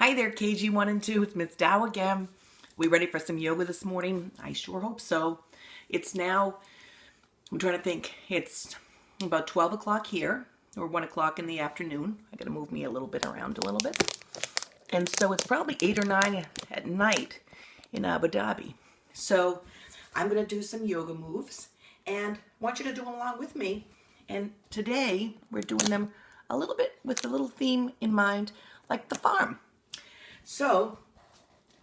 Hi there, KG1 and 2. It's Miss Dow again. We ready for some yoga this morning? I sure hope so. It's now, I'm trying to think, it's about 12 o'clock here, or 1 o'clock in the afternoon. I gotta move me a little bit around a little bit. And so it's probably 8 or 9 at night in Abu Dhabi. So I'm gonna do some yoga moves and want you to do along with me. And today we're doing them a little bit with a little theme in mind, like the farm. So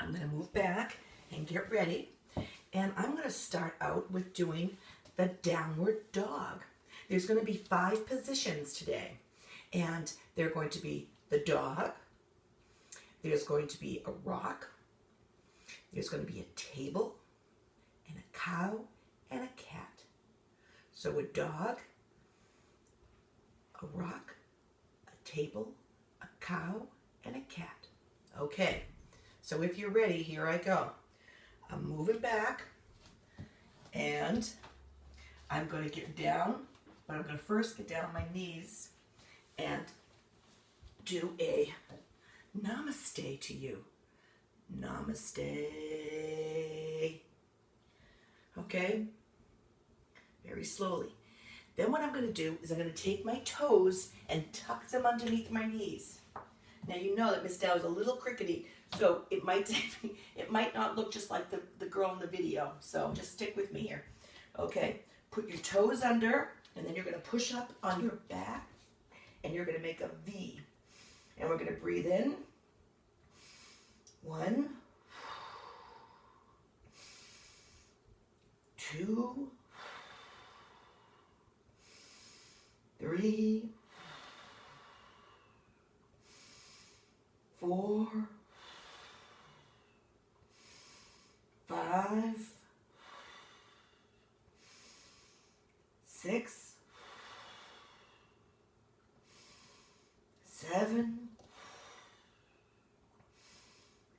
I'm going to move back and get ready. And I'm going to start out with doing the downward dog. There's going to be 5 positions today. And they're going to be the dog. There's going to be a rock. There's going to be a table and a cow and a cat. So a dog, a rock, a table, a cow, and a cat. Okay, so if you're ready, here I go. I'm moving back, and I'm going to get down, but I'm going to first get down on my knees and do a namaste to you. Namaste. Okay, very slowly. Then what I'm going to do is I'm going to take my toes and tuck them underneath my knees. Now you know that Miss Dow is a little crickety, so it might not look just like the girl in the video. So just stick with me here. Okay, put your toes under, and then you're going to push up on your back, and you're going to make a V. And we're going to breathe in. 1, 2, 3, 4, 5, 6, 7,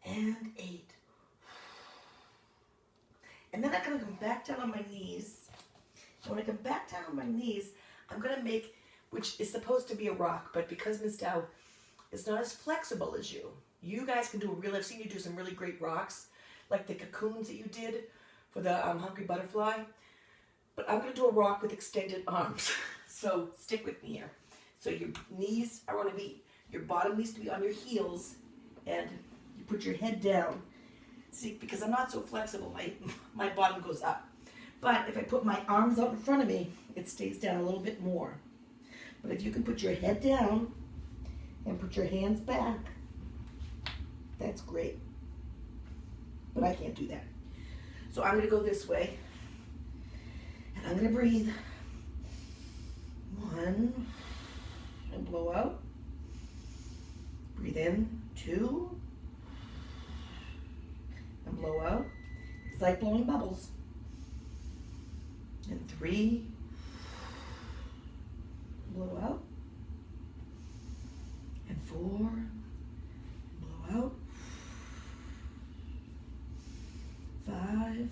and 8. And then I'm going to come back down on my knees. And when I come back down on my knees, I'm going to make, which is supposed to be a rock, but because Miss Dow is not as flexible as you, you guys can do a real, I've seen you do some really great rocks, like the cocoons that you did for the Hungry Butterfly. But I'm going to do a rock with extended arms. So stick with me here. So your knees are going to be, your bottom needs to be on your heels, and you put your head down. See, because I'm not so flexible, my bottom goes up. But if I put my arms out in front of me, it stays down a little bit more. But if you can put your head down and put your hands back, that's great. But I can't do that. So I'm going to go this way. And I'm going to breathe. 1, and blow out. Breathe in. 2, and blow out. It's like blowing bubbles. And 3, blow out. And 4, blow out. 5,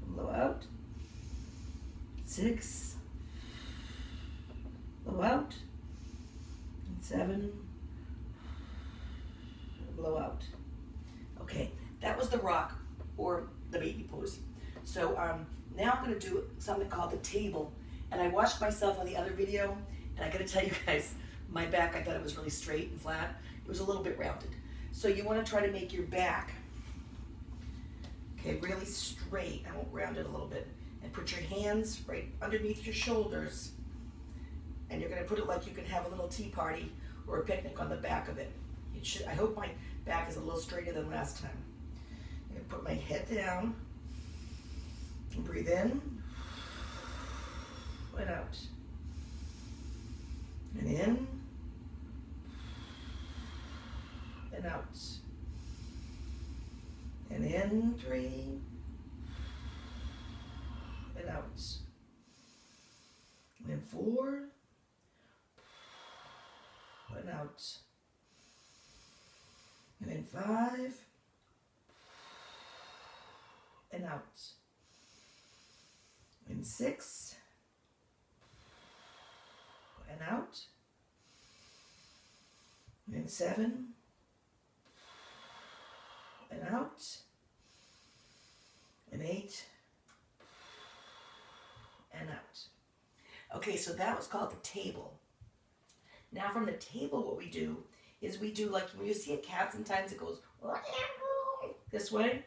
blow out. 6, blow out. And 7, blow out. Okay, that was the rock or the baby pose. So now I'm going to do something called the table. And I watched myself on the other video, and I got to tell you guys, my back, I thought it was really straight and flat. It was a little bit rounded. So you want to try to make your back, okay, really straight. I won't round it a little bit. And put your hands right underneath your shoulders. And you're going to put it like you can have a little tea party or a picnic on the back of it. It should, I hope my back is a little straighter than last time. I'm going to put my head down. And breathe in. And out. And in. And out. And in. 3. And out. And in 4. And out. And in 5. And out. In 6. And out. And 7. And out. And 8. And out. Okay, so that was called the table. Now from the table, what we do is we do, like when you see a cat, sometimes it goes this way.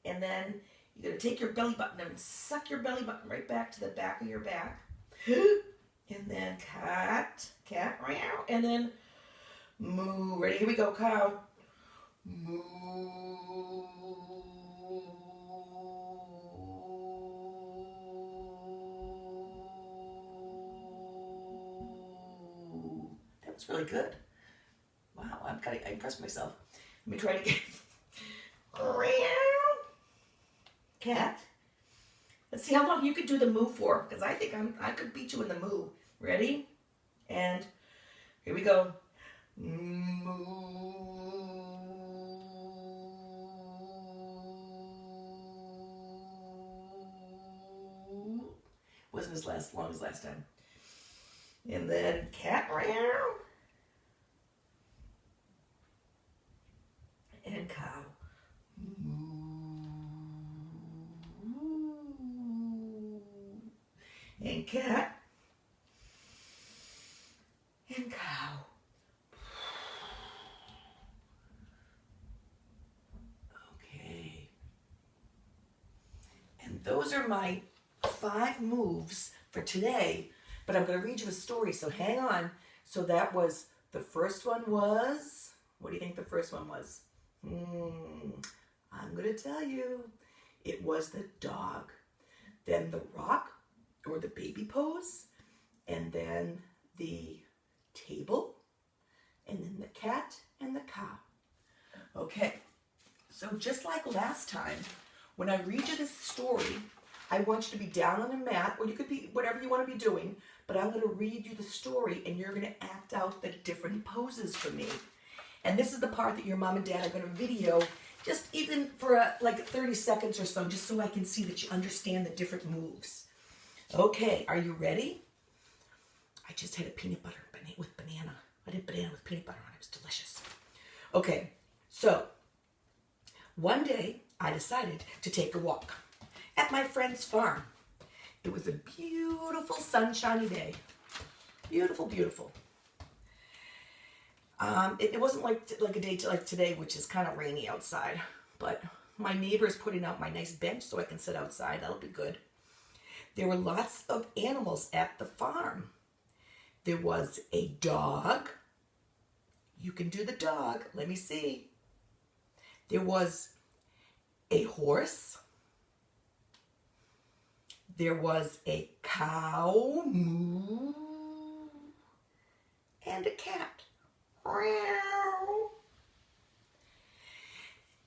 And then you're going to take your belly button and suck your belly button right back to the back of your back. And then cat, and then moo. Ready? Here we go, cow. Moo. That was really good. Wow, I impressed myself. Let me try it again. Cat. Let's see how long you could do the moo for, because I think I could beat you in the moo. Ready? And here we go. Moo. Wasn't as long as last time. And then cat meow. And cow. And cat. And cow. Okay. And those are my 5 moves for today, but I'm going to read you a story, so hang on. So that was, the first one was, what do you think the first one was? I'm going to tell you. It was the dog, then the rock, or the baby pose, and then the table, and then the cat and the cow. Okay, so just like last time, when I read you this story, I want you to be down on the mat, or you could be whatever you want to be doing, but I'm going to read you the story, and you're going to act out the different poses for me. And this is the part that your mom and dad are going to video, just even for like 30 seconds or so, just so I can see that you understand the different moves. Okay, are you ready? I just had a peanut butter with banana. I did banana with peanut butter on it. It was delicious. Okay, so one day I decided to take a walk at my friend's farm. It was a beautiful sunshiny day. Beautiful, beautiful. It wasn't like a day like today, which is kind of rainy outside, but my neighbor's putting out my nice bench so I can sit outside. That'll be good. There were lots of animals at the farm. There was a dog. You can do the dog. Let me see. There was a horse. There was a cow, moo, and a cat.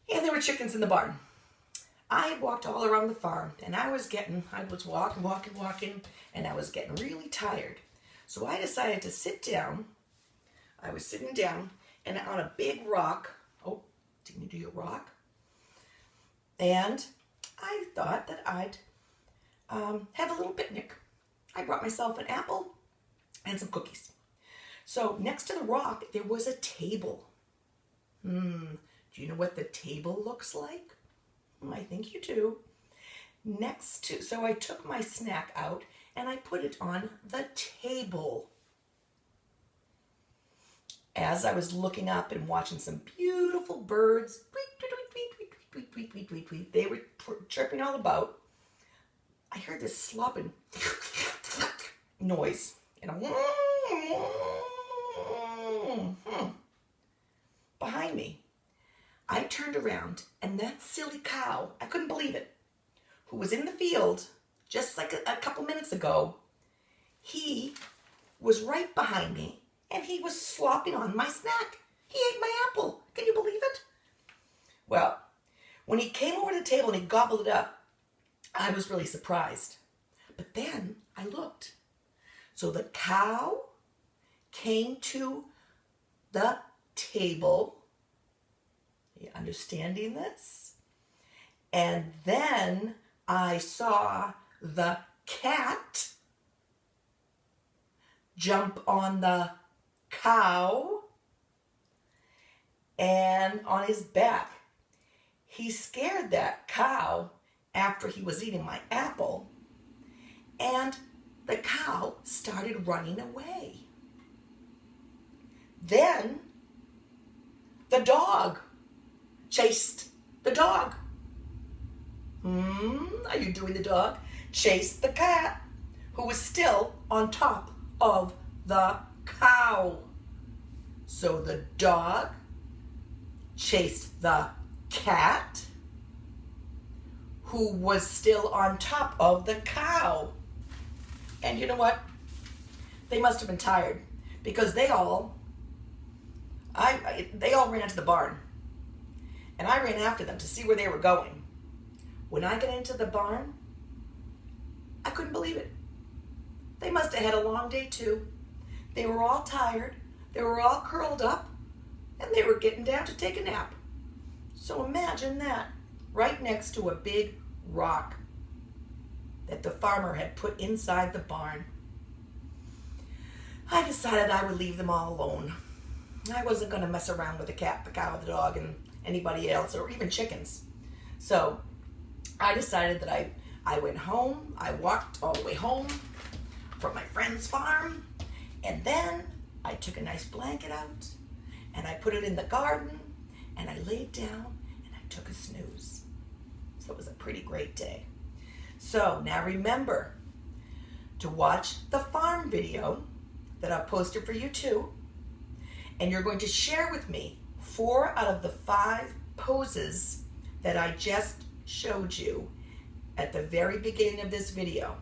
And there were chickens in the barn. I had walked all around the farm, and I was walking, and I was getting really tired. So I decided to sit down. I was sitting down, and on a big rock. Oh, didn't you do your rock? And I thought that I'd have a little picnic. I brought myself an apple and some cookies. So next to the rock, there was a table. Do you know what the table looks like? I think you do. So I took my snack out and I put it on the table. As I was looking up and watching some beautiful birds, they were chirping all about, I heard this slopping noise. And behind me. I turned around, and that silly cow, I couldn't believe it, who was in the field just like a couple minutes ago, he was right behind me, and he was slopping on my snack. He ate my apple. Can you believe it? Well, when he came over to the table and he gobbled it up, I was really surprised. But then I looked. So the cow came to the table. Are you understanding this? And then I saw the cat jump on the cow. and on his back. He scared that cow after he was eating my apple, and the cow started running away. Then the dog chased the dog. Are you doing the dog? Chased the cat, who was still on top of the cow. So the dog chased the cat, who was still on top of the cow. And you know what? They must have been tired, because they all ran to the barn. And I ran after them to see where they were going. When I got into the barn, I couldn't believe it. They must have had a long day too. They were all tired. They were all curled up, and they were getting down to take a nap. So imagine that, right next to a big rock that the farmer had put inside the barn. I decided I would leave them all alone. I wasn't going to mess around with the cat, the cow, the dog, and anybody else, or even chickens. So I decided that I went home. I walked all the way home from my friend's farm, and then I took a nice blanket out, and I put it in the garden, and I laid down, and I took a snooze. So it was a pretty great day. So now remember to watch the farm video that I've posted for you too, and you're going to share with me 4 out of the 5 poses that I just showed you at the very beginning of this video.